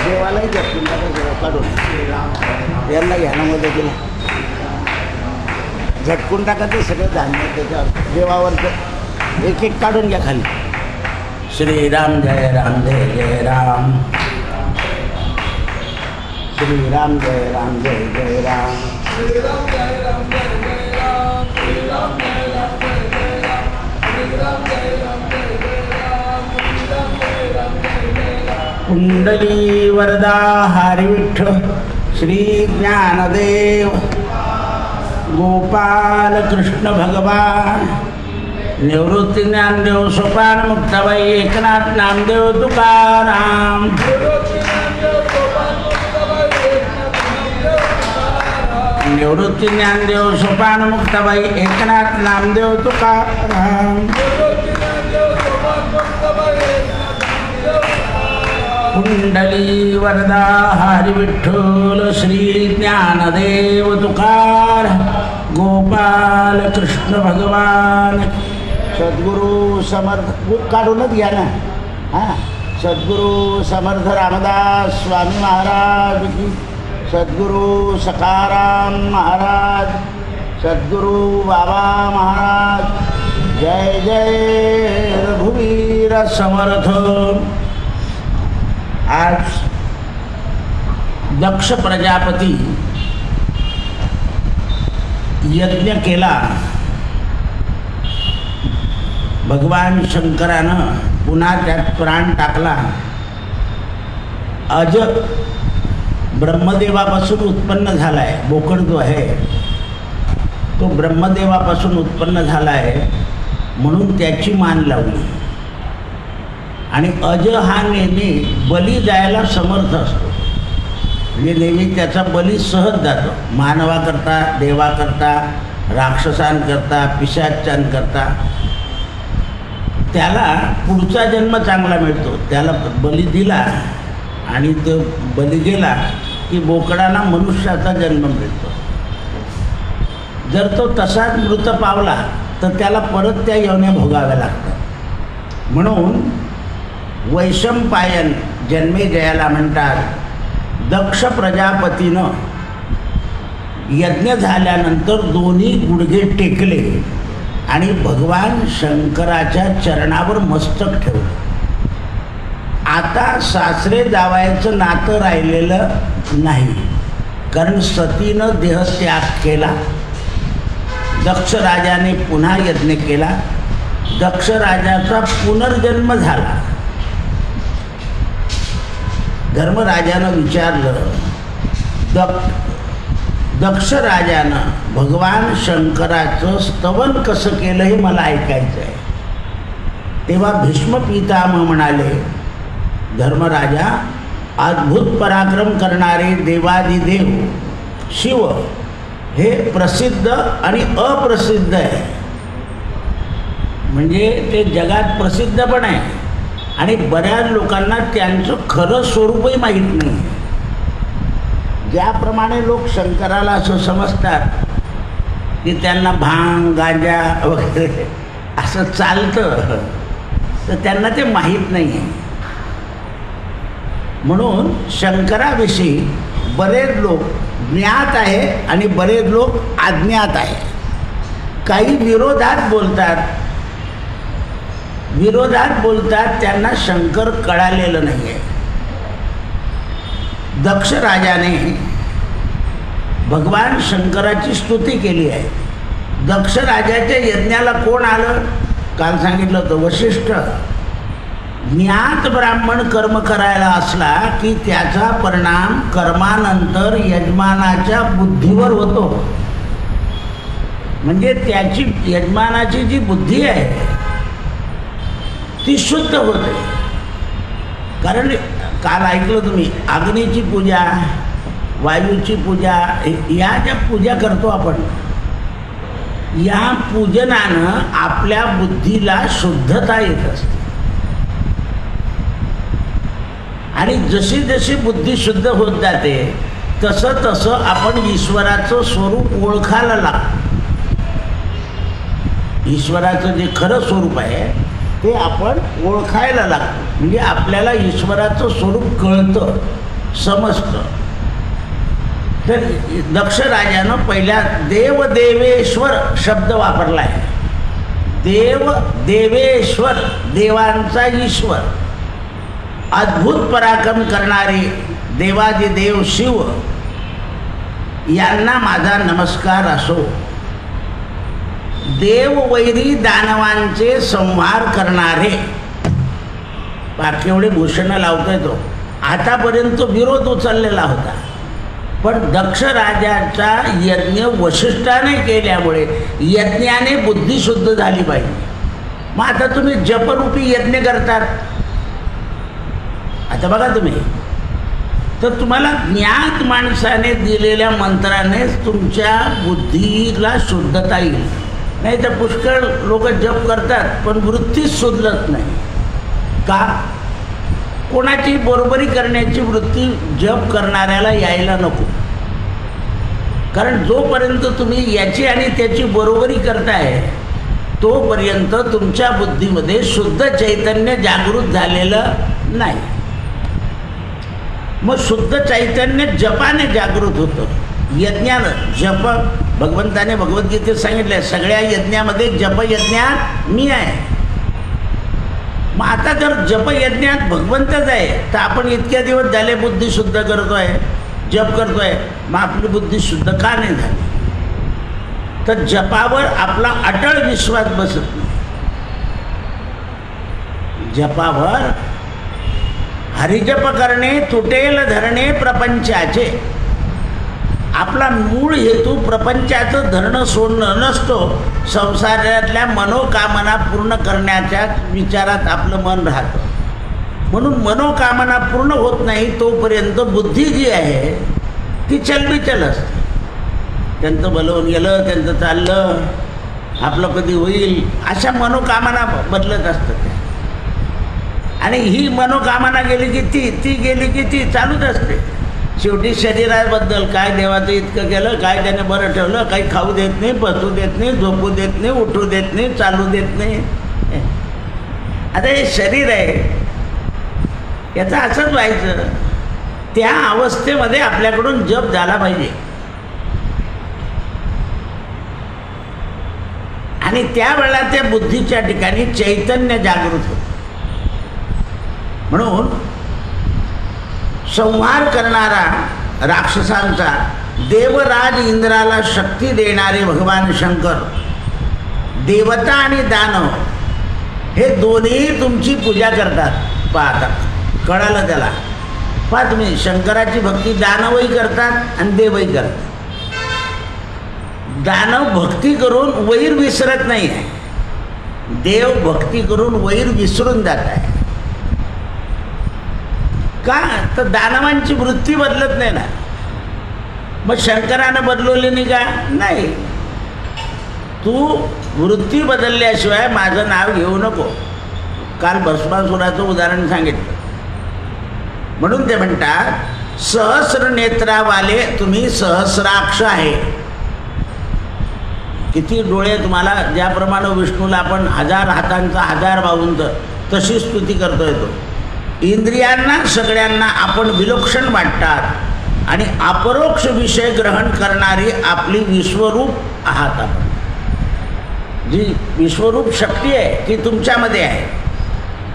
देवालाही झटकून टाका काढून यांना घ्यायला मदत केली झटकून टाका ते सगळं धान्य त्याच्यावर देवावरचं एक एक काढून घ्या खाली. श्रीराम जय राम जय जय राम श्रीराम जय राम जय जय राम श्रीराम जय राम जय जय राम श्रीराम जय राम जय जय राम श्रीराम जय राम जय जय राम श्रीराम जय राम जय जय राम. कुंडली वरदा हरी विठ्ठल श्री ज्ञानदेव गोपाल कृष्ण भगवान निवृत्ती ज्ञानदेव सोपान मुक्ताबाई एकनाथ नामदेव तुकाराम. निवृत्ती ज्ञानदेव सोपान मुक्ताबाई एकनाथ नामदेव तुकाराम. कुंडली वरदा हरी विठ्ठल श्री ज्ञानदेव तुकार गोपाल कृष्ण भगवान. सद्गुरु समर्थ बुक काढूनच घ्या ना. हां सद्गुरु समर्थ रामदास स्वामी महाराज की सद्गुरु सखाराम महाराज सद्गुरु बाबा महाराज जय जय रघुवीर समर्थ. आज दक्ष प्रजापती यज्ञ केला. भगवान शंकरानं पुन्हा त्यात प्राण टाकला. अज ब्रह्मदेवापासून उत्पन्न झाला आहे. बोकड जो आहे तो ब्रह्मदेवापासून उत्पन्न झाला आहे म्हणून त्याची मान लावली. आणि अज हा नेहमी बली द्यायला समर्थ असतो. म्हणजे नेहमी त्याचा बली सहज जातो. मानवाकरता देवाकरता राक्षसांकरता पिशाचांकरता. त्याला पुढचा जन्म चांगला मिळतो. त्याला बली दिला आणि तो बली गेला की बोकडाला मनुष्याचा जन्म मिळतो. जर तो तसाच मृत पावला तर त्याला परत त्या योन्या भोगाव्या लागतात. म्हणून वैशंपायन जन्मे जयाला म्हणतात. दक्ष प्रजापतीनं यज्ञ झाल्यानंतर दोन्ही गुडघे टेकले आणि भगवान शंकराच्या चरणावर मस्तक ठेवलं. आता सासरे जावयाचं नातं राहिलेलं नाही कारण सतीनं देहत्याग केला. दक्ष राजाने पुन्हा यज्ञ केला. दक्ष राजाचा पुनर्जन्म झाला धर्मराजानं विचारलं, दक्ष राजानं भगवान शंकराचं स्तवन कसं केलं हे मला ऐकायचं आहे. तेव्हा भीष्म पितामह म्हणाले, धर्मराजा, अद्भुत पराक्रम करणारे देवादिदेव शिव हे प्रसिद्ध आणि अप्रसिद्ध आहे. म्हणजे ते जगात प्रसिद्ध पण आहे आणि बऱ्याच लोकांना त्यांचं खरं स्वरूपही माहीत नाही. ज्याप्रमाणे लोक शंकराला असं समजतात की त्यांना भांग गांजा वगैरे असं चालतं, तर त्यांना ते माहीत नाही आहे. म्हणून शंकराविषयी बरेच लोक ज्ञात आहे आणि बरेच लोक अज्ञात आहे. काही विरोधात बोलतात त्यांना शंकर कळालेलं नाही आहे. दक्ष राजाने भगवान शंकराची स्तुती केली आहे. दक्ष राजाच्या यज्ञाला कोण आलं? काल सांगितलं होतं, वशिष्ठ. ज्ञात ब्राह्मण कर्म करायला असला की त्याचा परिणाम कर्मानंतर यजमानाच्या बुद्धीवर होतो. म्हणजे त्याची यजमानाची जी बुद्धी आहे ती शुद्ध होते. कारण काल ऐकलं तुम्ही, अग्नीची पूजा, वायूची पूजा, या ज्या पूजा करतो आपण, या पूजनानं आपल्या बुद्धीला शुद्धता येत असते. आणि जशी जशी बुद्धी शुद्ध होत जाते तसं तसं आपण ईश्वराचं स्वरूप ओळखायला लागतो. ईश्वराचं जे खरं स्वरूप आहे ते आपण ओळखायला लागतो. म्हणजे आपल्याला ईश्वराचं स्वरूप कळतं, समजतं. तर दक्ष राजानं पहिल्या देवदेवेश्वर शब्द वापरला आहे. देव देवेश्वर, देवांचा ईश्वर, अद्भुत पराक्रम करणारे देवादिदेव शिव यांना माझा नमस्कार असो. देववैरी दानवांचे संहार करणारे, केवढे भूषणं लावतोय तो. आतापर्यंत विरोध उचललेला होता, पण दक्ष राजाचा यज्ञ वशिष्ठाने केल्यामुळे यज्ञाने बुद्धी शुद्ध झाली पाहिजे. मग आता तुम्ही जपरूपी यज्ञ करतात. आता बघा तुम्ही, तर तुम्हाला ज्ञात माणसाने दिलेल्या मंत्रानेच तुमच्या बुद्धीला शुद्धता येईल. नाही तर पुष्कळ लोक जप करतात पण वृत्तीच सुधरत नाही. का? कोणाची बरोबरी करण्याची वृत्ती जप करणाऱ्याला यायला नको. कारण जोपर्यंत तुम्ही याची आणि त्याची बरोबरी करताय तोपर्यंत तुमच्या बुद्धीमध्ये शुद्ध चैतन्य जागृत झालेलं नाही. मग शुद्ध चैतन्य जपाने जागृत होतं, यज्ञानं. जप भगवंताने भगवद्गीतेत सांगितलं, सगळ्या यज्ञामध्ये जपयज्ञात मी आहे. मग आता जर जपयज्ञात भगवंतच आहे तर आपण इतक्या दिवस झाले बुद्धी शुद्ध करतोय, जप करतोय, मग आपली बुद्धी शुद्ध का नाही झाली? तर जपावर आपला अटळ विश्वास बसत नाही. जपावर हरिजप करणे तुटेल धरणे प्रपंचाचे. आपला मूळ हेतू प्रपंचाचं धरणं सोडणं नसतो, संसारातल्या मनोकामना पूर्ण करण्याच्या विचारात आपलं मन राहतं. म्हणून मनोकामना पूर्ण होत नाही तोपर्यंत बुद्धी जी आहे ती चलबिचल असते. त्यांचं भलवून गेलं, त्यांचं चाललं, आपलं कधी होईल, अशा मनोकामना बदलत असतात. आणि ही मनोकामना गेली की ती गेली की ती चालूच असते. शेवटी शरीराबद्दल काय देवाचं इतकं केलं, काय त्याने बरं ठेवलं, काही खाऊ देत नाही, बसू देत नाही, झोपू देत नाही, उठू देत नाही, चालू देत नाही. आता हे शरीर आहे, याचं असंच व्हायचं. त्या अवस्थेमध्ये आपल्याकडून जप झाला पाहिजे. आणि त्यावेळेला त्या बुद्धीच्या ठिकाणी चैतन्य जागृत होतं. म्हणून संहार करणारा राक्षसांचा देवराज इंद्राला शक्ती देणारे भगवान शंकर, देवता आणि दानव हे दोन्ही तुमची पूजा करतात. पाहता कळालं त्याला. पहा तुम्ही, शंकराची भक्ती दानवही करतात आणि देवही करतात. दानव भक्ती करून वैर विसरत नाही आहे, देव भक्ती करून वैर विसरून जात आहे. का तर दानवांची वृत्ती बदलत नाही ना. मग शंकरानं बदलवली नाही का? नाही. तू वृत्ती बदलल्याशिवाय माझं नाव घेऊ नको. काल भस्मासुराचं उदाहरण सांगितलं. म्हणून ते म्हणतात सहस्र नेत्रावाले तुम्ही सहस्राक्ष आहे. किती डोळे तुम्हाला, ज्याप्रमाणे विष्णूला आपण 1000 हातांचा 1000 बाहुंचा तशी स्तुती करतोय तो. इंद्रियांना सगळ्यांना आपण विलक्षण वाटतात आणि अपरोक्ष विषय ग्रहण करणारी आपली विश्वरूप आहात. आपण जी विश्वरूप शक्ती आहे ती तुमच्यामध्ये आहे.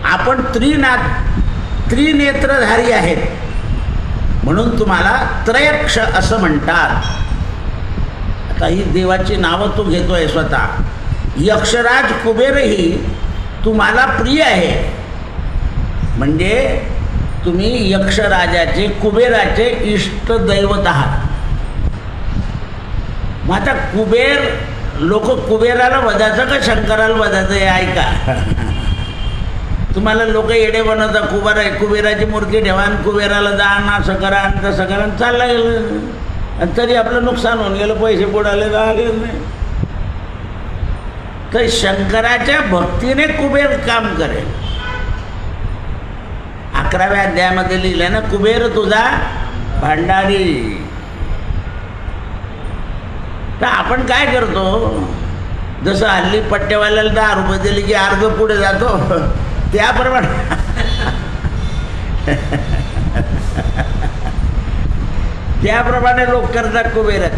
आपण त्रिनेत्रधारी आहेत म्हणून तुम्हाला त्रयक्ष असं म्हणतात. आता ही देवाची नावं तू घेतोय स्वतः. यक्षराज कुबेरही तुम्हाला प्रिय आहे, म्हणजे तुम्ही यक्षराजाचे कुबेराचे इष्ट दैवत आहात. मग आता कुबेर, लोक कुबेराला वधायचं का शंकराला वधायचं हे ऐका. तुम्हाला लोक येडे बनवतात. कुबेराची मूर्ती ठेवा आणि कुबेराला दान असं करा आणि तसं करा, चाललं गेलं. आणि तरी आपलं नुकसान होऊन गेलं, पैसे बुडाले झाले नाही. तर शंकराच्या भक्तीने कुबेर काम करेल. 11व्या अध्यायामध्ये लिहिलं ना, कुबेर तुझा भांडारी. तर आपण काय करतो, जसं हल्ली पट्टेवाल्याला 10 रुपये दिले की अर्ध पुढे जातो, त्याप्रमाणे त्याप्रमाणे लोक करतात कुबेरात.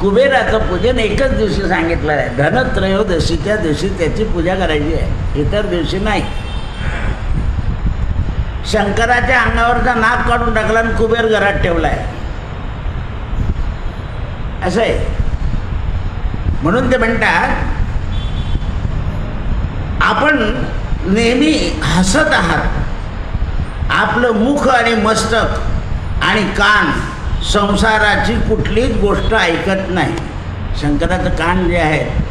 कुबेराचं पूजन एकच दिवशी सांगितलं आहे, धनत्रयोदशीच्या दिवशी त्याची पूजा करायची आहे, इतर दिवशी नाही. शंकराच्या अंगावरचा नाक काढून टाकला आणि कुबेर घरात ठेवला आहे, असं आहे. म्हणून ते म्हणतात आपण नेहमी हसत आहात. आपलं मुख आणि मस्तक आणि कान संसाराची कुठलीच गोष्ट ऐकत नाही. शंकराचं कान जे आहे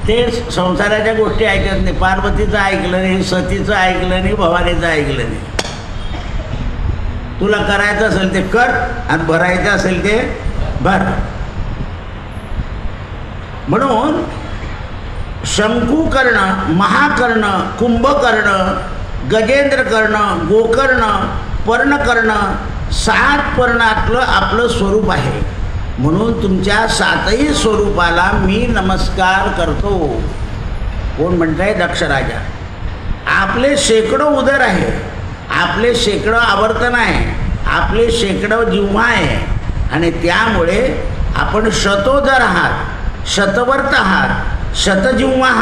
ते संसाराच्या गोष्टी ऐकत नाही. पार्वतीचं ऐकलं नाही, सतीचं ऐकलं नाही, भवानीचं ऐकलं नाही. तुला करायचं असेल ते कर आणि भरायचं असेल ते भर. म्हणून शंकुकर्ण, महाकर्ण, कुंभकर्ण, गजेंद्रकर्ण, गोकर्ण, पर्णकर्ण 7 पर्णातलं आपलं स्वरूप आहे. म्हणून तुमच्या 7ही स्वरूपाला मी नमस्कार करतो. कोण म्हणताय? दक्षराजा. आपले शेकडो उदर आहे, आपले शेकडो आवर्तन आहे, आपले शेकडो जिव्हा आहे आणि त्यामुळे आपण शतोदर आहात, शतवर्त आहात, शतजिव्हा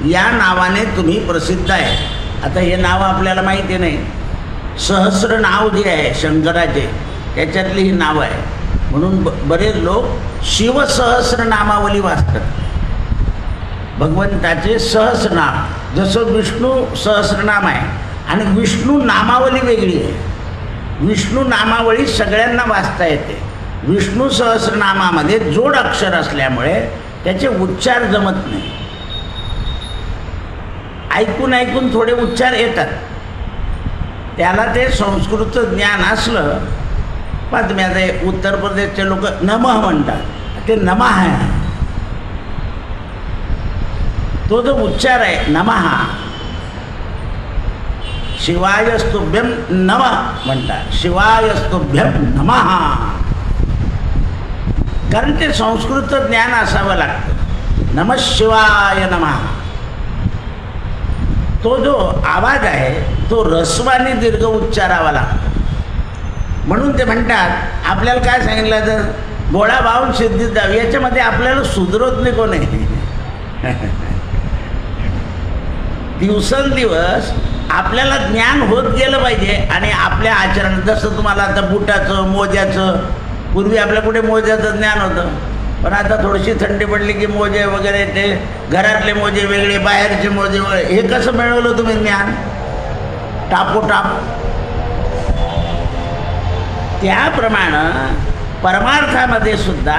या नावाने तुम्ही प्रसिद्ध आहे. आता हे नाव आपल्याला माहिती नाही. सहस्र नाव जे आहे शंकराचे त्याच्यातली ही नाव आहे. म्हणून बरेच लोक शिवसहस्र नामावली वाचतात. भगवंताचे सहस्रनाम, जसं विष्णू सहस्रनाम आहे आणि विष्णू नामावली वेगळी आहे. विष्णू नामावली सगळ्यांना वाचता येते. विष्णू सहस्रनामामध्ये जोड अक्षर असल्यामुळे त्याचे उच्चार जमत नाही. ऐकून ऐकून थोडे उच्चार येतात. त्याला ते संस्कृत ज्ञान असलं. पण तुम्ही आता उत्तर प्रदेशचे लोक नमः म्हणतात, ते नमः आहे. तो जो उच्चार आहे नमः, शिवायस्तुभ्यम नमः म्हणतात, शिवायस्तुभ्यम नमः. कारण ते संस्कृत ज्ञान असावं लागतं. नमः शिवाय नमः. तो जो आवाज आहे तो ऱ्हस्वाने दीर्घ उच्चारावा लागतो. म्हणून ते म्हणतात आपल्याला काय सांगितलं तर गोळा भावून सिद्धीत द्यावी. याच्यामध्ये आपल्याला सुधरत नाही कोण आहे. दिवसेंदिवस आपल्याला ज्ञान होत गेलं पाहिजे आणि आपल्या आचरण, जसं तुम्हाला आता बुटाचं, मोज्याचं, पूर्वी आपल्या कुठे मोज्याचं ज्ञान होतं, पण आता थोडीशी थंडी पडली की मोजे वगैरे, ते घरातले मोजे वेगळे, बाहेरचे मोजे वगैरे, हे कसं मिळवलं तुम्ही ज्ञान? टापोटाप. त्याप्रमाणे परमार्थामध्ये सुद्धा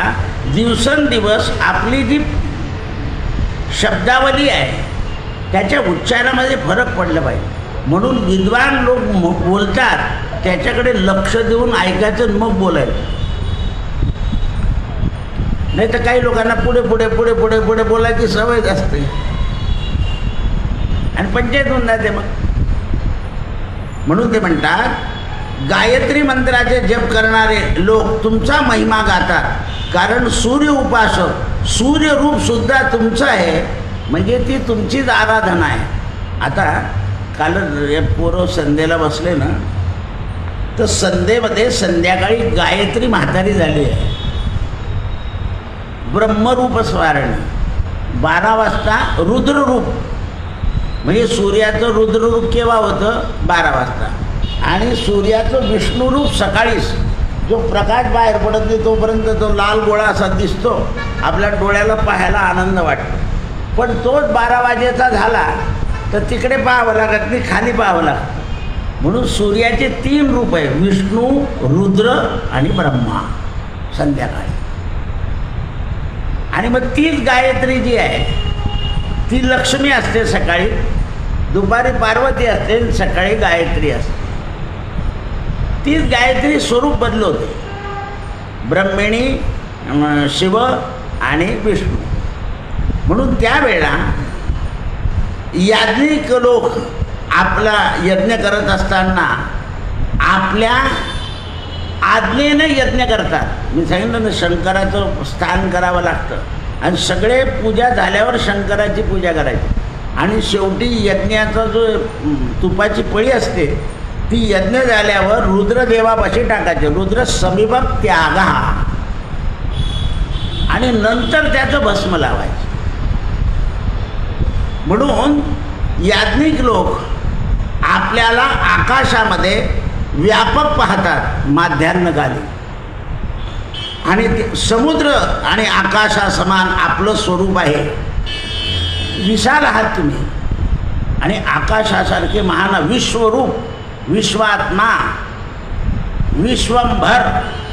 दिवसेंदिवस आपली जी शब्दावली आहे त्याच्या उच्चारामध्ये फरक पडला पाहिजे. म्हणून विद्वान लोक बोलतात त्याच्याकडे लक्ष देऊन ऐकायचं मग बोलायचं. नाही तर काही लोकांना पुढे पुढे पुढे पुढे पुढे बोलायची सवयच असते आणि पंचायत होऊन जाते मग. म्हणून ते म्हणतात गायत्री मंत्राचे जप करणारे लोक तुमचा महिमा गातात, कारण सूर्य उपासक सूर्यरूप सुद्धा तुमचं आहे, म्हणजे ती तुमचीच आराधना आहे. आता काल पोरं संध्येला बसले ना, तर संध्येमध्ये संध्याकाळी गायत्री म्हातारी झाली आहे, ब्रह्मरूप स्मरण. 12 वाजता रुद्ररूप, म्हणजे सूर्याचं रुद्ररूप केव्हा होतं? 12 वाजता. आणि सूर्याचं विष्णुरूप सकाळीच, जो प्रकाश बाहेर पडत नाही तोपर्यंत तो लाल गोळा असा दिसतो, आपल्या डोळ्याला पाहायला आनंद वाटतो. पण तोच 12 वाजेचा झाला तर तिकडे पाहावं लागत नाही, खाली पाहावं लागतं. म्हणून सूर्याचे 3 रूप आहे, विष्णू, रुद्र आणि ब्रह्मा संध्याकाळी. आणि मग तीच गायत्री जी आहे ती लक्ष्मी असते सकाळी, दुपारी पार्वती असते, सकाळी गायत्री असते. तीच गायत्री स्वरूप बदलवते, ब्रह्मिणी, शिव आणि विष्णू. म्हणून त्यावेळेला याज्ञिक लोक आपला यज्ञ करत असताना आपल्या आज्ञेने यज्ञ करतात. मी सांगितलं ना, शंकराचं स्थान करावं लागतं आणि सगळे पूजा झाल्यावर शंकराची पूजा करायची. आणि शेवटी यज्ञाचा जो तुपाची पळी असते ती यज्ञ झाल्यावर रुद्रदेवापाशी टाकायचे, रुद्र समीपक त्यागा, आणि नंतर त्याचं भस्म लावायचं. म्हणून याज्ञिक लोक आपल्याला आकाशामध्ये व्यापक पाहतात माध्यान्हकाली, आणि समुद्र आणि आकाशासमान आपलं स्वरूप आहे. विशाल आहात तुम्ही, आणि आकाशासारखे महान विश्वरूप, विश्वात्मा, विश्वंभर,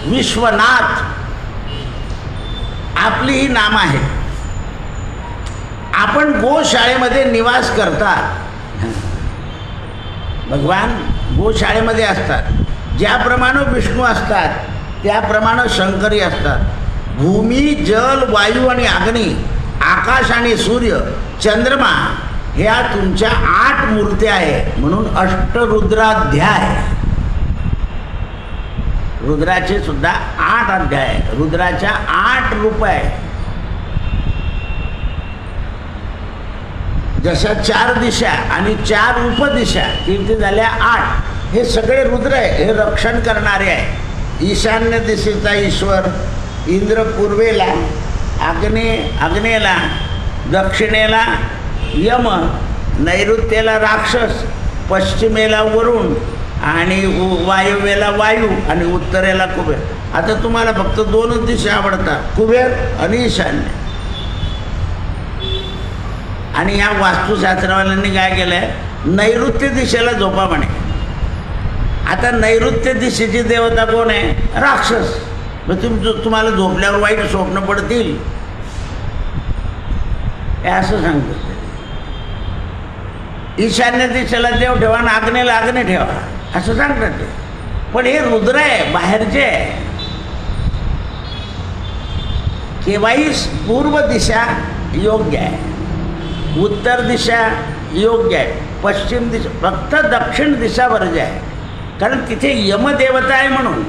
विश्वनाथ आपली ही नामं आहेत. आपण गोशाळेमध्ये निवास करतात, भगवान गोशाळेमध्ये असतात. ज्याप्रमाणे विष्णू असतात त्याप्रमाणे शंकरी असतात. भूमी, जल, वायू आणि अग्नी, आकाश आणि सूर्य, चंद्रमा ह्या तुमच्या 8 मूर्त्या आहेत. म्हणून अष्टरुद्राध्याय, रुद्राचे सुद्धा 8 अध्याय, रुद्राच्या 8 रूप आहेत. जशा 4 दिशा आणि 4 उपदिशा, किती झाल्या 8. हे सगळे रुद्र आहे, हे रक्षण करणारे आहे. ईशान्य दिशेचा ईश्वर, इंद्र पूर्वेला, आग्नेयेला, दक्षिणेला यम, नैऋत्येला राक्षस, पश्चिमेला वरुण, आणि वायव्येला वायू, आणि उत्तरेला कुबेर. आता तुम्हाला फक्त 2च दिशा आवडतात, कुबेर आणि ईशान्य. आणि या वास्तुशास्त्रवाल्यांनी काय केलं आहे, नैऋत्य दिशेला झोपा म्हणे. आता नैऋत्य दिशेची देवता कोण आहे? राक्षस. मग तुम्हाला झोपल्यावर वाईट स्वप्न पडतील हे असं सांगतो. ईशान्य दिशेला देव ठेवा आणि आग्नेयेला आग्नेय ठेवा असं सांगतात ते. पण हे रुद्र आहे, बाहेरचे आहे. केव्हाही पूर्व दिशा योग्य आहे, उत्तर दिशा योग्य आहे, पश्चिम दिशा, फक्त दक्षिण दिशा वर्ज्य आहे, कारण तिथे यमदेवता आहे म्हणून.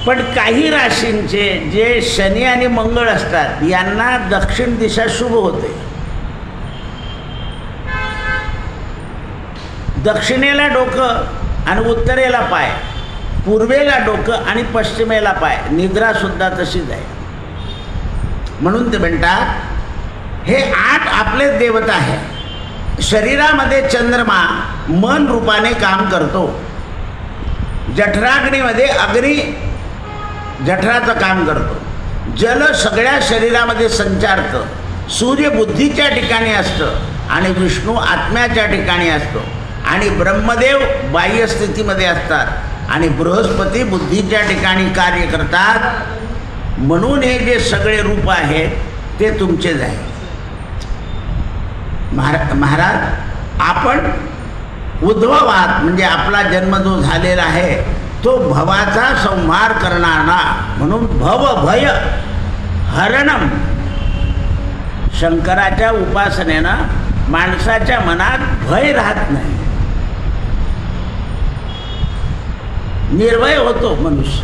पण काही राशींचे जे शनी आणि मंगळ असतात यांना दक्षिण दिशा शुभ होते. दक्षिणेला डोकं आणि उत्तरेला पाय, पूर्वेला डोकं आणि पश्चिमेला पाय, निद्रासुद्धा तशीच आहे. म्हणून ते म्हणतात हे 8 आपले देवता आहे. शरीरामध्ये चंद्रमा मन रूपाने काम करतो. जठराग्नीमध्ये अग्नी जठराचं काम करतो. जल सगळ्या शरीरामध्ये संचारतं. सूर्य बुद्धीच्या ठिकाणी असतं आणि विष्णू आत्म्याच्या ठिकाणी असतो. आणि ब्रह्मदेव बाह्य स्थितीमध्ये असतात आणि बृहस्पती बुद्धीच्या ठिकाणी कार्य करतात. म्हणून हे जे सगळे रूप आहेत ते तुमचेच आहे. महाराज आपण उद्भव आहात, म्हणजे आपला जन्म जो झालेला आहे तो भवाचा संहार करणारा, म्हणून भव भय हरणम. शंकराच्या उपासनेनं माणसाच्या मनात भय राहत नाही, निर्भय होतो मनुष्य.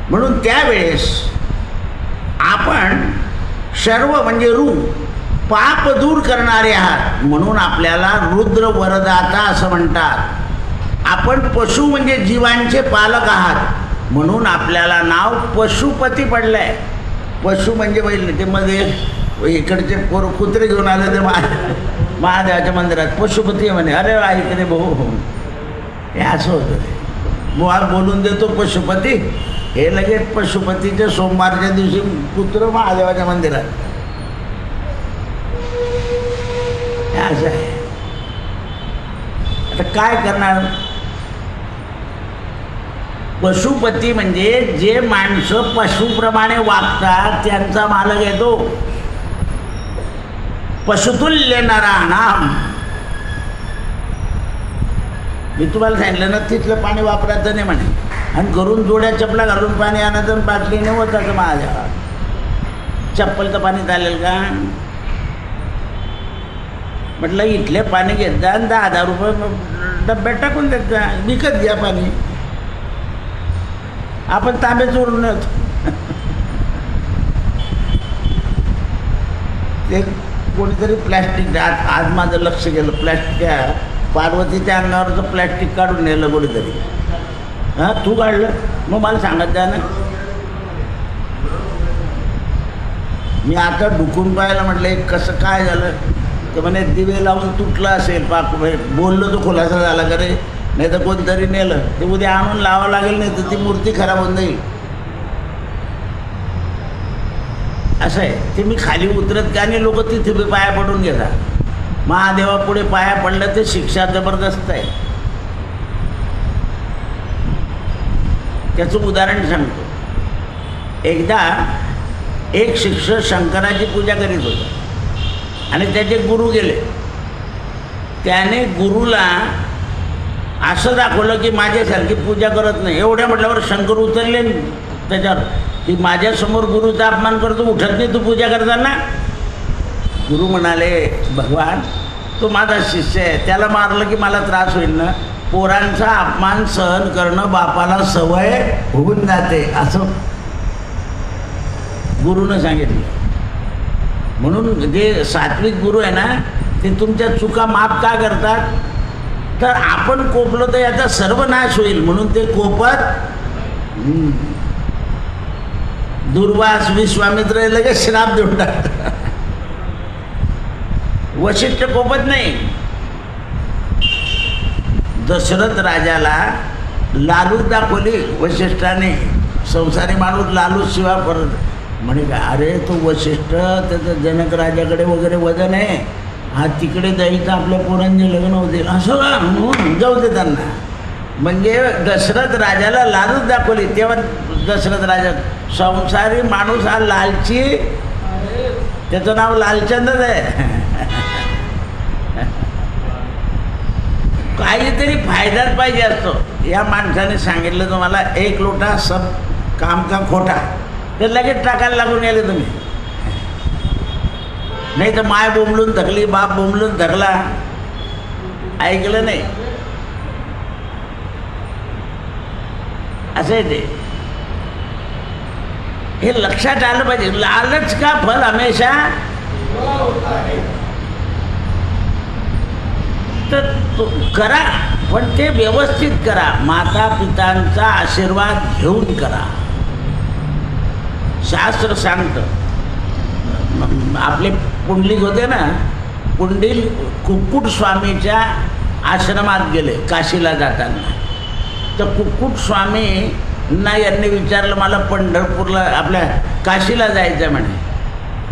म्हणून त्यावेळेस आपण सर्व म्हणजे पाप दूर करणारे आहात, म्हणून आपल्याला रुद्र वरदाता असं म्हणतात. आपण पशु म्हणजे जीवांचे पालक आहात, म्हणून आपल्याला नाव पशुपती पडलंय. पशु म्हणजे बैल, ते मध्ये इकडचे कुत्रे घेऊन आले ते महादेवाच्या मंदिरात पशुपती म्हणे. अरे ऐकले भाऊ, हे असं होतं. ते मुळात बोलून देतो पशुपती, हे लगेच पशुपतीच्या सोमवारच्या दिवशी कुत्र महादेवाच्या मंदिरात. हे असं आहे. आता काय करणार? पशुपती म्हणजे जे माणसं पशुप्रमाणे वागतात त्यांचा मालक येतो. पशुतुल्य नराणाम. मी तुम्हाला सांगितलं ना, तिथलं पाणी वापरायचं नाही म्हणे, आणि घरून जोड्या चपला घालून पाणी आणायचं, बाटलीने होताचं माझ्या. चप्पलचं पाणी चालेल का? म्हटलं इथले पाणी घेत जा आणि 10,000 रुपये डब्यात टाकून देत जा, विकत घ्या पाणी. आपण तांबे चोरून येतो. ते कोणीतरी प्लॅस्टिक, आज माझं लक्ष गेलं, प्लॅस्टिक पार्वतीच्या अंगावरचं प्लॅस्टिक काढून नेलं कोणीतरी. हां, तू काढलं? मग मला सांगत जा ना. मी आता ढुकून पाहायला म्हटलं कसं काय झालं, तर म्हणे दिवे लावून तुटलं असेल. पाक बोललो तो खुलासा झाला का रे, नाही तर कोणतरी नेलं. ते उद्या आणून लावावं लागेल, नाही तर ती मूर्ती खराब होऊन जाईल. असं आहे ते. मी खाली उतरत का नाही, लोक तिथे बी पाया पडून घेतात. महादेवापुढे पाया पडलं ते शिक्षा जबरदस्त आहे. त्याचं उदाहरण सांगतो. एकदा एक शिष्य शंकराची पूजा करीत होता आणि त्याचे गुरु गेले. त्याने गुरुला असं दाखवलं की माझ्यासारखी पूजा करत नाही. एवढ्या म्हटल्यावर शंकर उचलले त्याच्यावर की माझ्यासमोर गुरुचा अपमान करतो, उठत नाही तू पूजा करताना. गुरु म्हणाले, भगवान तो माझा शिष्य आहे, त्याला मारलं की मला त्रास होईल ना. पोरांचा अपमान सहन करणं बापाला सवय होऊन जाते, असं गुरुनं सांगितलं. म्हणून जे सात्विक गुरु आहे ना, ते तुमच्या चुका माफ का करतात, तर आपण कोपलो तर याचा सर्वनाश होईल म्हणून ते कोपत. दुर्वास विश्वामित्र लगेच श्राप देऊन टाकतात. वशिष्ठ कोपत नाही. दशरथ राजाला लालूच दाखवली वशिष्ठाने. संसारी माणूस लालूच शिवाय परत म्हणे का, अरे तो वशिष्ठ त्याचं जनक राजाकडे वगैरे वजन आहे, हा तिकडे जाईल तर आपल्या पोरांचे लग्न होतील, असं का जाऊ दे त्यांना. म्हणजे दशरथ राजाला लालूच दाखवली. तेव्हा दशरथ राजा, संसारी माणूस हा लालची, त्याचं नाव लालचंदच आहे. काहीतरी फायदाच पाहिजे असतो. या माणसाने सांगितलं तुम्हाला 1 लोटा सब काम का खोटा, तर लगेच टाकायला लागून गेले तुम्ही. नाही तर माय बोंबलून थकली, बाप बोंबलून थकला, ऐकलं नाही. असं आहे ते. हे लक्षात आलं पाहिजे. लालच का फल हमेशा, तर करा पण ते व्यवस्थित करा. माता पितांचा आशीर्वाद घेऊन करा. शास्त्र सांगतं. आपले पुंडलिक होते ना, पुंडलिक कुक्कुट स्वामीच्या आश्रमात गेले काशीला जाताना. तर कुक्कुट स्वामींना यांनी विचारलं, मला पंढरपूरला आपल्या काशीला जायचं म्हणे.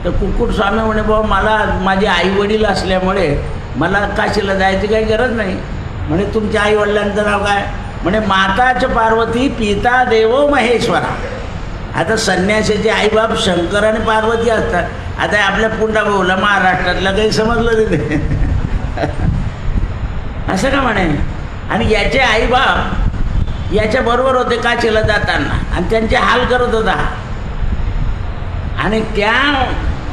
तर कुक्कुट स्वामी म्हणे, बाबा मला माझे आईवडील असल्यामुळे मला काशीला जायची काही गरज नाही. म्हणे तुमच्या आईवडिलांचं नाव काय? म्हणे माताच पार्वती पिता देवो महेश्वरा. आता संन्यासाचे आईबाप शंकर आणि पार्वती असतात. आता आपल्या पुंडाभाऊला महाराष्ट्रातलं काही समजलं तिथे असं का म्हणे. आणि याचे आईबाप याच्याबरोबर होते काशीला जाताना आणि त्यांचे हाल करत होता. आणि त्या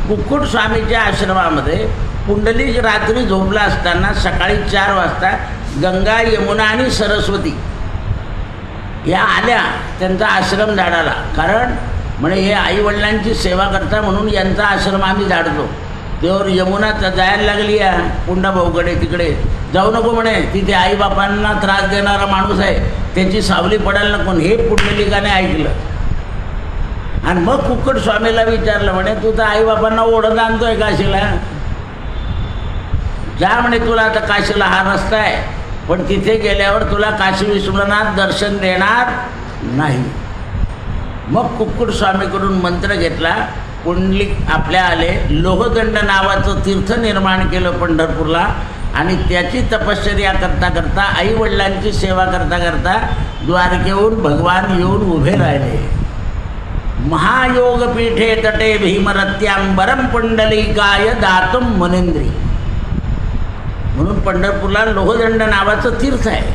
कुक्कुट स्वामीच्या आश्रमामध्ये पुंडलिक रात्री झोपला असताना सकाळी 4 वाजता गंगा यमुना आणि सरस्वती या आल्या त्यांचा आश्रम झाडाला. कारण म्हणे हे आईवडिलांची सेवा करता म्हणून यांचा आश्रम आम्ही झाडतो. तेव्हा यमुना जायला लागली या पुंडाभाऊकडे, तिकडे जाऊ नको म्हणे, तिथे आईबापांना त्रास देणारा माणूस आहे, त्याची सावली पडायला नको. हे पुंडलिकाने ऐकलं आणि मग कुक्कुट स्वामीला विचारलं, म्हणे तू तर आईबापांना ओढत आणतोय काशीला, जा म्हणे, तुला आता काशीला हा रस्ता आहे, पण तिथे गेल्यावर तुला काशी विश्वनाथ दर्शन देणार नाही. मग कुक्कुट स्वामीकडून मंत्र घेतला. पुंडलिक आपल्या आले, लोहदंड नावाचं तीर्थ निर्माण केलं पंढरपूरला आणि त्याची तपश्चर्या करता करता आईवडिलांची सेवा करता करता द्वारकेहून भगवान येऊन उभे राहिले. महायोगपीठे तटे भीमरत्यांबरम पुंडलिकाय दातुम मुनींद्री. म्हणून पंढरपूरला लोहदंड नावाचं तीर्थ आहे.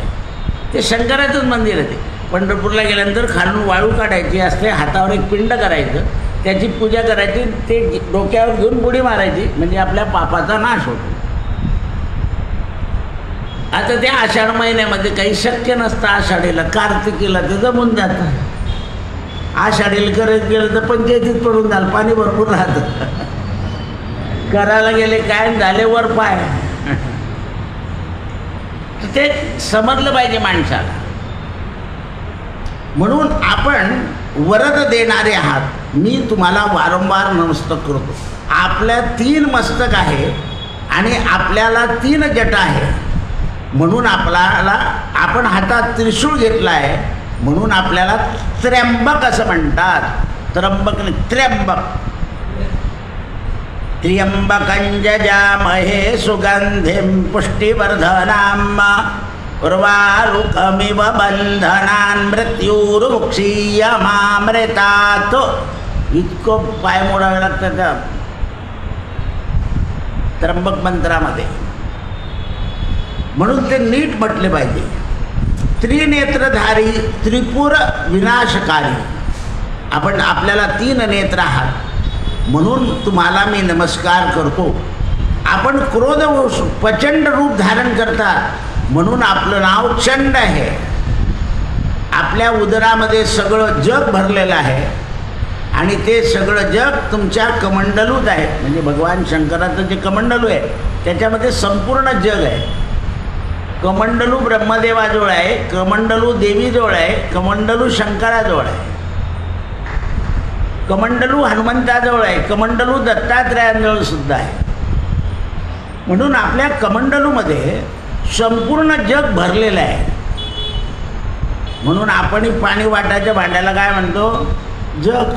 ते शंकराचंच मंदिर आहे. ते पंढरपूरला गेल्यानंतर खालून वाळू काढायची असते, हातावर एक पिंड करायचं, त्याची पूजा करायची, ते डोक्यावर घेऊन बुडी मारायची, म्हणजे आपल्या पापाचा नाश होतो. आता त्या आषाढ महिन्यामध्ये काही शक्य नसतं. आषाढीला कार्तिकीला ते जमून जातं. आषाढीला करत गेलं तर पंचायतीत पडून झालं, पाणी भरपूर राहतं. करायला गेले काय झाले वर पाय. ते समजलं पाहिजे माणसाला. म्हणून आपण वरद देणारे आहात. मी तुम्हाला वारंवार नमस्तक करतो. आपल्या 3 मस्तक आहे आणि आपल्याला 3 जटा आहे. म्हणून आपल्याला आपण हातात त्रिशूळ घेतला आहे, म्हणून आपल्याला त्र्यंबक असं म्हणतात. त्र्यंबक नाही, त्र्यंबक. त्र्यंबकं जजामहे सुगंधिं पुष्टिवर्धनाम् उर्वारुकमिव बंधनान् मृत्युर्मुक्षीयमामृतात्. इतकं पाय मोडावे लागतं त्या त्र्यंबक मंत्रामध्ये. म्हणून ते नीट म्हटले पाहिजे. त्रिनेत्रधारी त्रिपुर विनाशकारी. आपण आपल्याला 3 नेत्र आहात म्हणून तुम्हाला मी नमस्कार करतो. आपण क्रोध प्रचंड रूप धारण करतात म्हणून आपलं नाव चंड आहे. आपल्या उदरामध्ये सगळं जग भरलेलं आहे आणि ते सगळं जग तुमच्या कमंडलूत आहे. म्हणजे भगवान शंकराचं जे कमंडलू आहे त्याच्यामध्ये संपूर्ण जग आहे. कमंडलू ब्रह्मदेवाजवळ आहे, कमंडलू देवीजवळ आहे, कमंडलू शंकराजवळ आहे, कमंडलू हनुमंताजवळ आहे, कमंडलू दत्तात्रयांजवळ सुद्धा आहे. म्हणून आपल्या कमंडलूमध्ये संपूर्ण जग भरलेलं आहे. म्हणून आपण पाणी वाटायच्या भांड्याला काय म्हणतो? जग.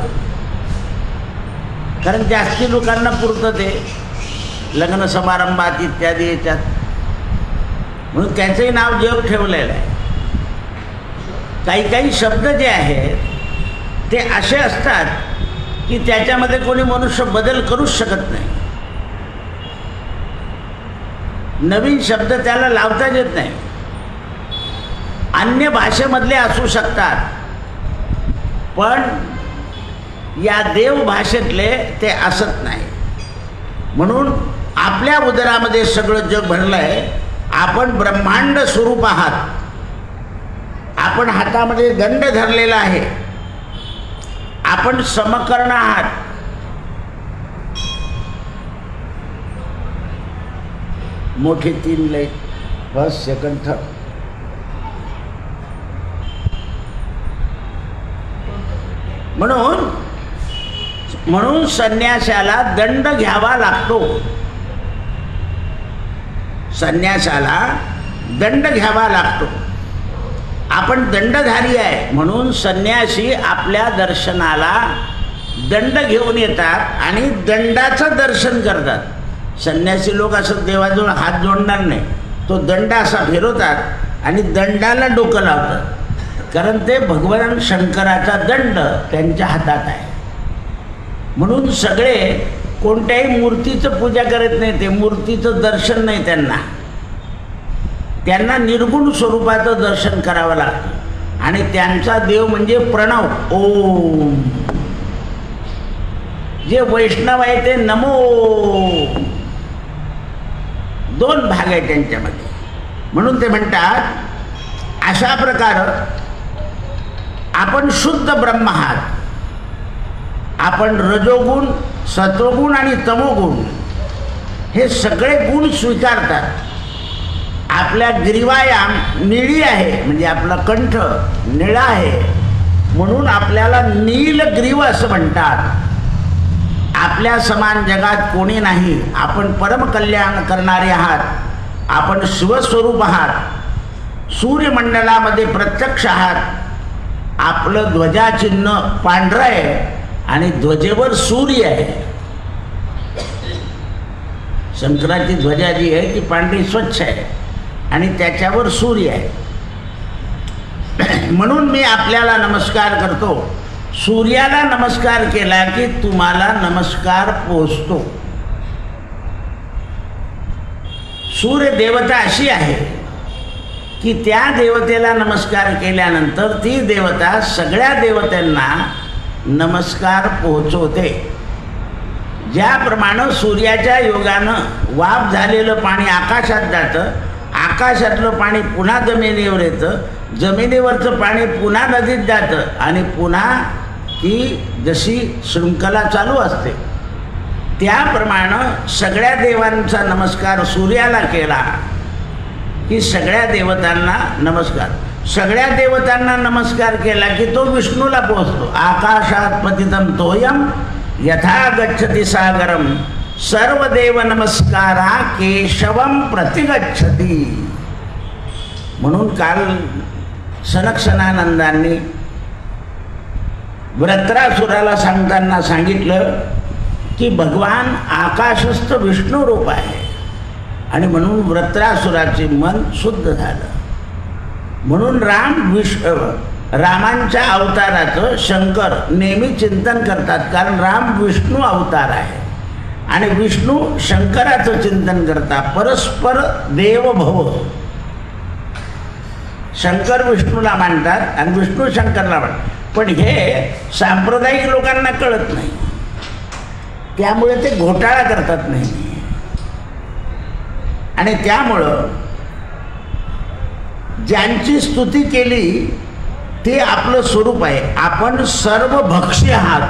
कारण जास्ती लोकांना पुरतं ते लग्न समारंभात इत्यादी याच्यात, म्हणून त्याचंही नाव जग ठेवलेलं आहे. काही काही शब्द जे आहेत ते असे असतात की त्याच्यामध्ये कोणी मनुष्य बदल करूच शकत नाही. नवीन शब्द त्याला लावताच येत नाही. अन्य भाषेमधले असू शकतात पण या देव भाषेतले ते असत नाही. म्हणून आपल्या उदरामध्ये सगळं जग भरलं आहे. आपण ब्रह्मांड स्वरूप आहात. आपण हातामध्ये दंड धरलेला आहे. आपण समकर्ण आहात. मोठे 3 लय फर्स्ट सेकंड थर्ड. म्हणून संन्यासाला दंड घ्यावा लागतो. संन्यासाला दंड घ्यावा लागतो. आपण दंडधारी आहे म्हणून संन्यासी आपल्या दर्शनाला दंड घेऊन येतात आणि दंडाचं दर्शन करतात. संन्यासी लोक असं देवाजवळ हात जोडणार नाही, तो दंड असा फिरवतात आणि दंडाला डोकं लावतात, कारण ते भगवान शंकराचा दंड त्यांच्या हातात आहे. म्हणून सगळे कोणत्याही मूर्तीचं पूजा करत नाही, ते मूर्तीचं दर्शन नाही त्यांना निर्गुण स्वरूपाचं दर्शन करावं लागतं. आणि त्यांचा देव म्हणजे प्रणव, ओम. जे वैष्णव आहे ते नमो. दोन भाग आहे त्यांच्यामध्ये. म्हणून ते म्हणतात अशा प्रकार आपण शुद्ध ब्रह्म आहात. आपण रजोगुण, सत्वगुण आणि तमोगुण हे सगळे गुण स्वीकारतात. आपल्या ग्रीवायाम निळी आहे, म्हणजे आपला कंठ निळा आहे, म्हणून आपल्याला नीलग्रीव असं म्हणतात. आपल्या समान जगात कोणी नाही. आपण परमकल्याण करणारे आहात. आपण शिवस्वरूप आहात. सूर्यमंडलामध्ये प्रत्यक्ष आहात. आपलं ध्वजाचिन्ह पांढरं आहे आणि ध्वजेवर सूर्य आहे. शंकराची ध्वजा जी आहे ती पांढरी स्वच्छ आहे आणि त्याच्यावर सूर्य आहे. म्हणून मी आपल्याला नमस्कार करतो. सूर्याला नमस्कार केला की तुम्हाला नमस्कार पोहोचतो. सूर्य देवता अशी आहे की त्या देवतेला नमस्कार केल्यानंतर ती देवता सगळ्या देवतांना नमस्कार पोहोचवते. ज्याप्रमाणे सूर्याच्या योगानं वाफ झालेलं पाणी आकाशात जातं, आकाशातलं पाणी पुन्हा जमिनीवर येतं, जमिनीवरचं पाणी पुन्हा नदीत जातं आणि पुन्हा ती जशी शृंखला चालू असते, त्याप्रमाणे सगळ्या देवांचा नमस्कार सूर्याला केला की सगळ्या देवतांना नमस्कार. सगळ्या देवतांना नमस्कार केला की तो विष्णूला पोहोचतो. आकाशात पतितम तोयम यथा गच्छति सागरम सर्वदेव नमस्कारा केशवम प्रतिगच्छति. म्हणून काल सनकसनानंदांनी वृत्रासुराला सांगताना सांगितलं की भगवान आकाशस्थ विष्णू रूप आहे आणि म्हणून वृत्रासुराचे मन शुद्ध झालं. म्हणून रामांच्या अवताराचं शंकर नेहमी चिंतन करतात, कारण राम विष्णू अवतार आहे आणि विष्णू शंकराचं चिंतन करतात. परस्पर देव भव. शंकर विष्णूला मानतात आणि विष्णू शंकरला मानतात. पण हे सांप्रदायिक लोकांना कळत नाही, त्यामुळे ते घोटाळा करतात नाही. आणि त्यामुळं ज्यांची स्तुती केली ते आपलं स्वरूप आहे. आपण सर्व भक्ष्य आहात.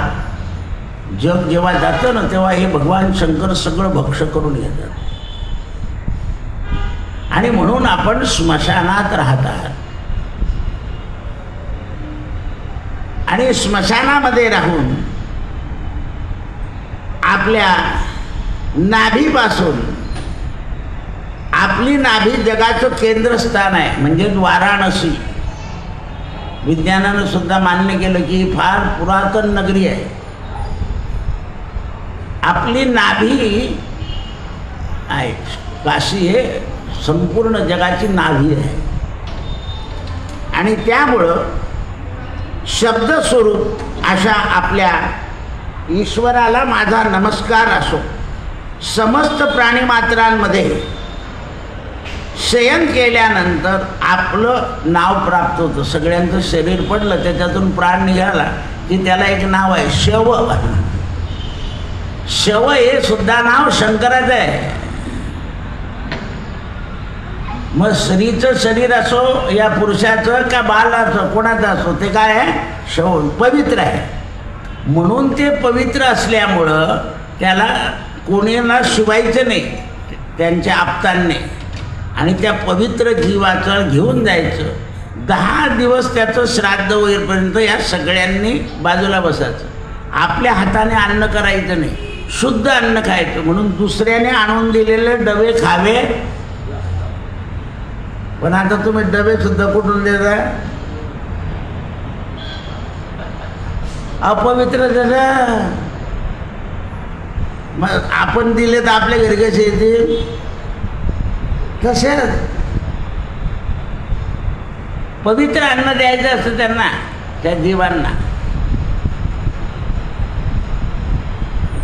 जग जेव्हा जातं ना तेव्हा हे भगवान शंकर सगळं भक्ष करून येतात आणि म्हणून आपण स्मशानात राहत आहात. आणि स्मशानामध्ये राहून आपल्या नाभीपासून, आपली नाभी जगाचं केंद्रस्थान आहे, म्हणजे वाराणसी. विज्ञानानं सुद्धा मान्य केलं की फार पुरातन नगरी आहे. आपली नाभी आहे. काशी हे संपूर्ण जगाची नाभी आहे आणि त्यामुळं शब्दस्वरूप अशा आपल्या ईश्वराला माझा नमस्कार असो. समस्त प्राणीमात्रांमध्ये शयन केल्यानंतर आपलं नाव प्राप्त होतं. सगळ्यांचं शरीर पडलं, त्याच्यातून प्राण निघाला की त्याला एक नाव आहे शव. शव हे सुद्धा नाव शंकराचं आहे. मग स्त्रीचं शरीर असो या पुरुषाचं का बालाचं कोणाचं असो, ते काय आहे? शव, पवित्र आहे. म्हणून ते पवित्र असल्यामुळं त्याला कोणीला शिवायचं नाही, त्यांच्या आप्तांनी. आणि त्या पवित्र जीवाचं घेऊन जायचं. 10 दिवस त्याचं श्राद्ध होईपर्यंत या सगळ्यांनी बाजूला बसायचं. आपल्या हाताने अन्न करायचं नाही, शुद्ध अन्न खायचं. म्हणून दुसऱ्याने आणून दिलेले डबे खावे. पण आता तुम्ही डबे सुद्धा कुठून देता? अपवित्र देता. मग आपण दिले तर आपल्या घरी कसे येतील? तसेच पवित्र अन्न द्यायचं असतं त्यांना, त्या जीवांना.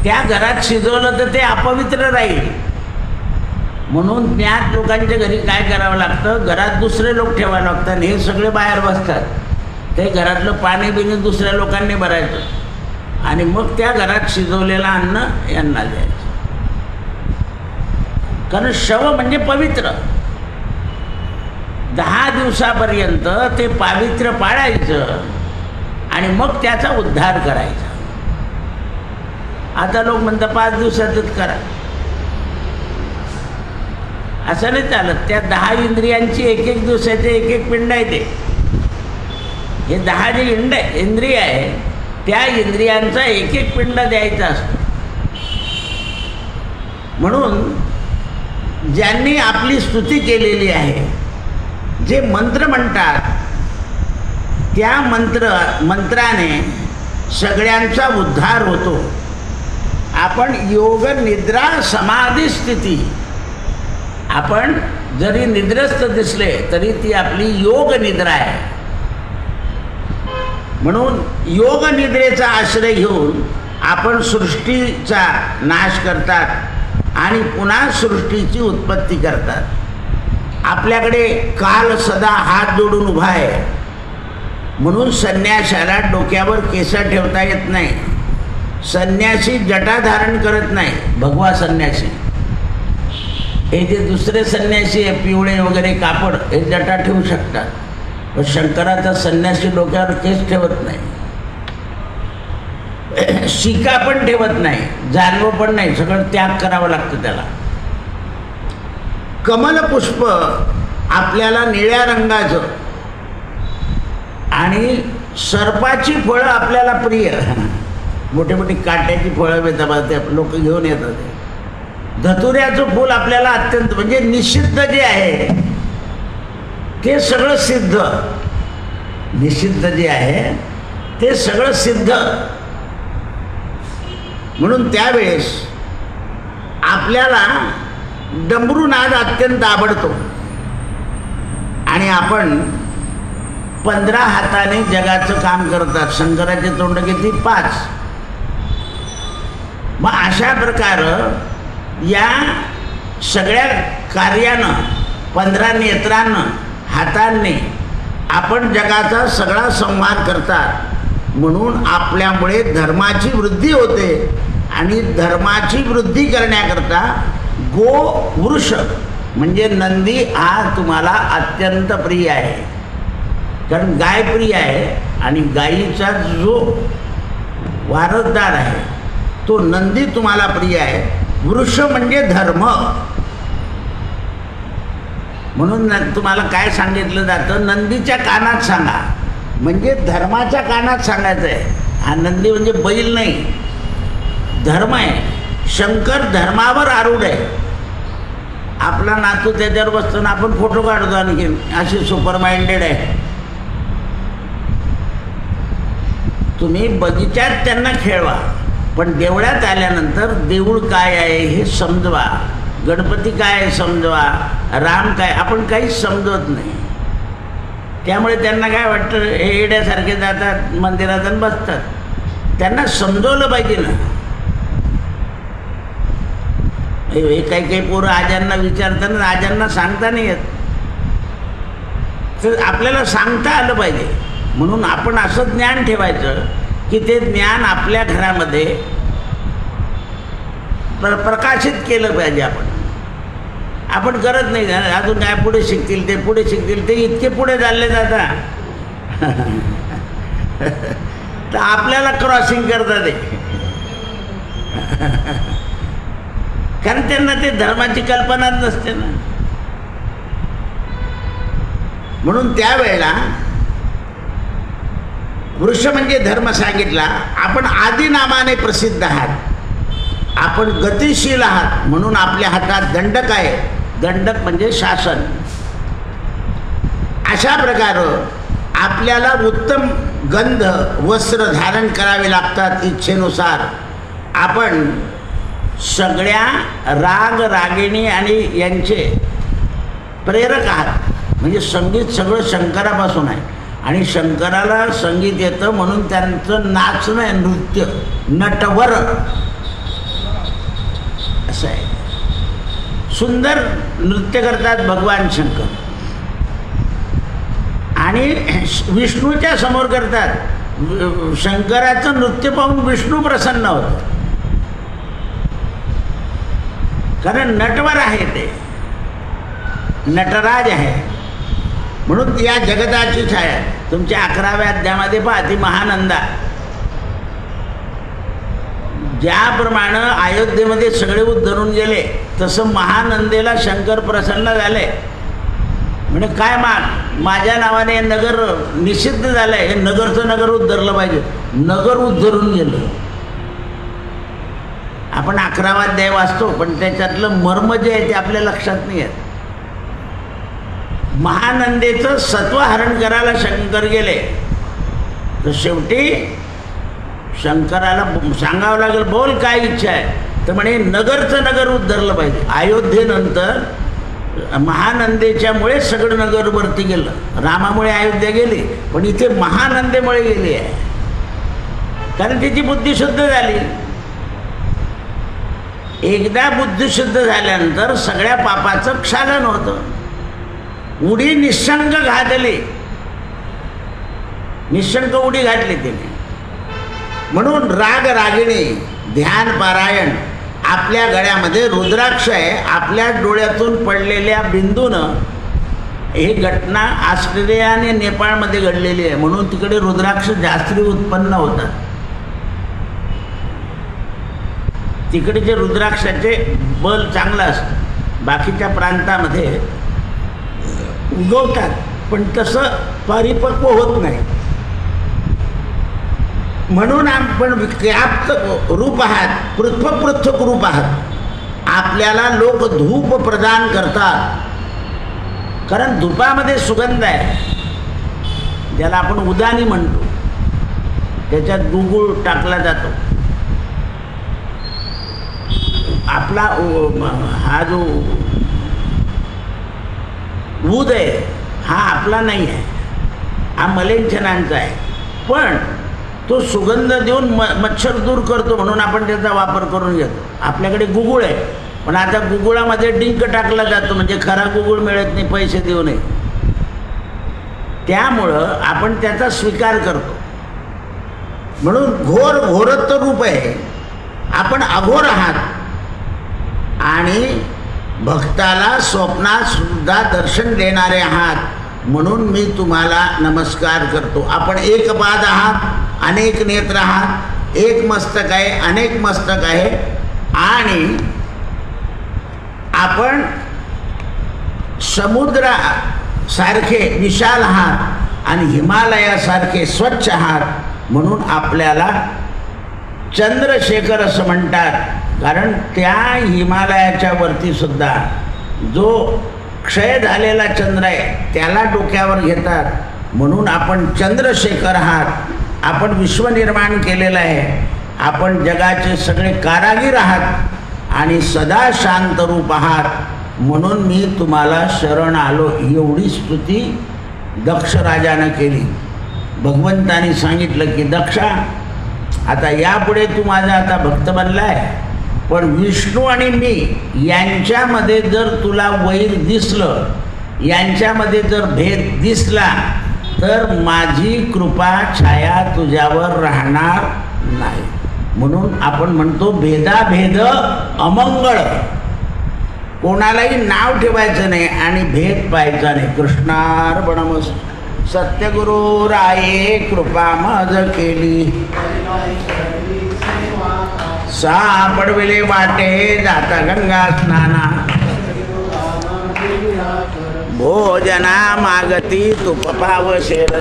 त्या घरात शिजवलं तर ते अपवित्र राहील. म्हणून ज्ञात लोकांच्या घरी काय करावं लागतं, घरात दुसरे लोक ठेवावं लागतात. हे सगळे बाहेर बसतात, ते घरातलं पाणी बिणी दुसऱ्या लोकांनी भरायचं आणि मग त्या घरात शिजवलेलं अन्न यांना द्यायचं. कारण शव म्हणजे पवित्र. 10 दिवसापर्यंत ते पावित्र्य पाळायचं आणि मग त्याचा उद्धार करायचा. आता लोक म्हणतात 5 दिवसातच करा. असं नाही चालत. त्या 10 इंद्रियांची एक दिवसाचे एक पिंड आहे. ते हे 10 जे इंद्रिय आहे त्या इंद्रियांचा एक पिंड द्यायचा असतो. म्हणून ज्यांनी आपली स्तुती केलेली आहे, जे मंत्र म्हणतात, त्या मंत्राने सगळ्यांचा उद्धार होतो. आपण योग निद्रा समाधी स्थिती, आपण जरी निद्रस्त दिसले तरी ती आपली योग निद्रा आहे. म्हणून योग निद्रेचा आश्रय घेऊन आपण सृष्टीचा नाश करतात आणि पुन्हा सृष्टीची उत्पत्ती करतात. आपल्याकडे काल सदा हात जोडून उभा आहे. म्हणून संन्याशाला डोक्यावर केस ठेवता येत नाही. संन्यासी जटा धारण करत नाही, भगवा संन्यासी. हे जे दुसरे संन्यासी आहे पिवळे वगैरे कापड, हे जटा ठेवू शकतात. पण शंकराचा संन्यासी डोक्यावर केस ठेवत नाही, शिका पण ठेवत नाही, जानवं पण नाही. सगळं त्याग करावं लागतं त्याला. कमल पुष्प आपल्याला निळ्या रंगाचं आणि सर्पाची फळं आपल्याला प्रिय. मोठी मोठी काट्याची फळं मिळतात, ते लोक घेऊन येतात. धतुऱ्याचं फूल आपल्याला अत्यंत, म्हणजे निषिद्ध जे आहे ते सगळं सिद्ध. निषिद्ध जे आहे ते सगळं सिद्ध. म्हणून त्यावेळेस आपल्याला डमरूनाद अत्यंत आवडतो आणि आपण 15 हाताने जगाचं काम करतात. शंकराचे तोंड किती? 5. मग अशा प्रकारे या सगळ्या कार्यानं 15 नेत्रांनं, हातांनी आपण जगाचा सगळा संहार करतात. म्हणून आपल्यामुळे धर्माची वृद्धी होते आणि धर्माची वृद्धी करण्याकरता गो वृष म्हणजे नंदी हा तुम्हाला अत्यंत प्रिय आहे. कारण गाय प्रिय आहे आणि गायीचा जो वारसदार आहे तो नंदी तुम्हाला प्रिय आहे. वृष म्हणजे धर्म. म्हणून तुम्हाला काय सांगितलं जातं, नंदीच्या कानात सांगा, म्हणजे धर्माच्या कानात सांगायचं आहे. हा नंदी म्हणजे बैल नाही, धर्म आहे. शंकर धर्मावर आरूढ आहे. आपला नातू त्याच्यावर बसताना आपण फोटो काढतो, आणखी अशी सुपर माइंडेड आहे. तुम्ही बगीचात त्यांना खेळवा, पण देवळात आल्यानंतर देऊळ काय आहे हे समजवा, गणपती काय आहे समजवा, राम काय, आपण काहीच समजत नाही. त्यामुळे त्यांना काय वाटतं, हे येड्यासारखे जातात मंदिरात आणि बसतात. त्यांना समजवलं पाहिजे ना. हे काही पोरं आजांना विचारताना आजांना सांगता नाही येत, तर आपल्याला सांगता आलं पाहिजे. म्हणून आपण असं ज्ञान ठेवायचं की ते ज्ञान आपल्या घरामध्ये प्रकाशित केलं पाहिजे. आपण करत नाही. अजून काय पुढे शिकतील, ते पुढे शिकतील, ते इतके पुढे चालले जातात तर आपल्याला क्रॉसिंग करतात ते. कारण त्यांना ते धर्माची कल्पनाच नसते ना. म्हणून त्यावेळेला वृक्ष म्हणजे धर्म सांगितला. आपण आदी नामाने प्रसिद्ध आहात, आपण गतिशील आहात, म्हणून आपल्या हातात दंडक आहे. दंडक म्हणजे शासन. अशा प्रकारे आपल्याला उत्तम गंध वस्त्र धारण करावे लागतात इच्छेनुसार. आपण सगळ्या राग रागिणी आणि यांचे प्रेरक आहात. म्हणजे संगीत सगळं शंकरापासून आहे आणि शंकराला संगीत येतं म्हणून त्यांचं नाचणं आहे, नृत्य, नटवर असं आहे. सुंदर नृत्य करतात भगवान शंकर आणि विष्णूच्या समोर करतात. शंकराचं नृत्य पाहून विष्णू प्रसन्न होतं, कारण नटवर आहे, ते नटराज आहे. म्हणून या जगताची छाया तुमच्या 11व्या अध्यायामध्ये पहा. ती महानंदा ज्याप्रमाणे अयोध्येमध्ये सगळे उद्धरून गेले तसं महानंदेला शंकर प्रसन्न झाले. म्हणजे काय माझ्या नावाने नगर निषिद्ध झालं आहे, हे नगरचं नगर उद्धरलं पाहिजे. नगर उद्धरून गेलं. आपण 11वा अध्याय वाचतो पण त्याच्यातलं मर्म जे आहे ते आपल्या लक्षात नाही येत. महानंदेचं सत्वहरण करायला शंकर गेले तर शेवटी शंकराला सांगावं लागेल, बोल काय इच्छा आहे. तर म्हणे नगरचं नगर उद्धरलं पाहिजे. अयोध्येनंतर महानंदेच्यामुळे सगळं नगर वरती गेलं. रामामुळे अयोध्या गेली पण इथे महानंदेमुळे गेली आहे, कारण तिची बुद्धी शुद्ध झाली. एकदा बुद्धी शुद्ध झाल्यानंतर सगळ्या पापाचं क्षालन होतं. उडी निशंक घातली, निशंक उडी घातली तिने. म्हणून राग रागिणी ध्यान पारायण. आपल्या गळ्यामध्ये रुद्राक्ष आहे. आपल्या डोळ्यातून पडलेल्या बिंदूनं ही घटना ऑस्ट्रेलिया आणि नेपाळमध्ये घडलेली आहे, म्हणून तिकडे रुद्राक्ष जास्ती उत्पन्न होतात. तिकडचे रुद्राक्षाचे बल चांगलं असतं. बाकीच्या प्रांतामध्ये उगवतात पण तसं परिपक्व होत नाही. म्हणून आपण व्याप्त रूप आहात, पृथक रूप आहात. आपल्याला लोक धूप प्रदान करतात, कारण धूपामध्ये सुगंध आहे, ज्याला आपण उदानी म्हणतो. त्याच्यात गुगुळ टाकला जातो. आपला हा जो ऊद आहे हा आपला नाही आहे, हा मलेच्छनांचा आहे. पण तो सुगंध देऊन मच्छर दूर करतो म्हणून आपण त्याचा वापर करून घेतो. आपल्याकडे गुगुळ आहे पण आता गुगुळामध्ये डिंक टाकला जातो, म्हणजे खरा गुगुळ मिळत नाही पैसे देऊ नये. त्यामुळं आपण त्याचा स्वीकार करतो. म्हणून घोरत्व रूप आहे. आपण अघोर आहात आणि भक्ताला स्वप्नात सुद्धा दर्शन देणारे आहात, म्हणून मी तुम्हाला नमस्कार करतो. आपण एक पाद आहात, अनेक नेत्र आहात, एक मस्तक आहे, अनेक मस्तक आहे. आणि आपण समुद्रासारखे विशाल आहात आणि हिमालयासारखे स्वच्छ आहात, म्हणून आपल्याला चंद्रशेखर असं म्हणतात. कारण त्या हिमालयाच्या वरती सुद्धा जो क्षय झालेला चंद्र आहे त्याला डोक्यावर घेतात, म्हणून आपण चंद्रशेखर आहात. आपण विश्व निर्माण केलेलं आहे. आपण जगाचे सगळे कारागीर आहात आणि सदा शांत रूप आहात, म्हणून मी तुम्हाला शरण आलो. एवढी स्तुती दक्ष राजानं केली. भगवंतानी सांगितलं की दक्षा, आता यापुढे तू माझा आता भक्त बनला आहे, पण विष्णू आणि मी यांच्यामध्ये जर तुला वैर दिसलं, यांच्यामध्ये जर भेद दिसला तर माझी कृपा छाया तुझ्यावर राहणार नाही. म्हणून आपण म्हणतो भेदाभेद अमंगळ. कोणालाही नाव ठेवायचं नाही आणि भेद पाहायचा नाही. कृष्णार्पणमस्तु. सत्यगुरु राये कृपा मज केली, सापडविले वाटे जाता गंगा स्नाना. भोजना मागती तुप पावशेर.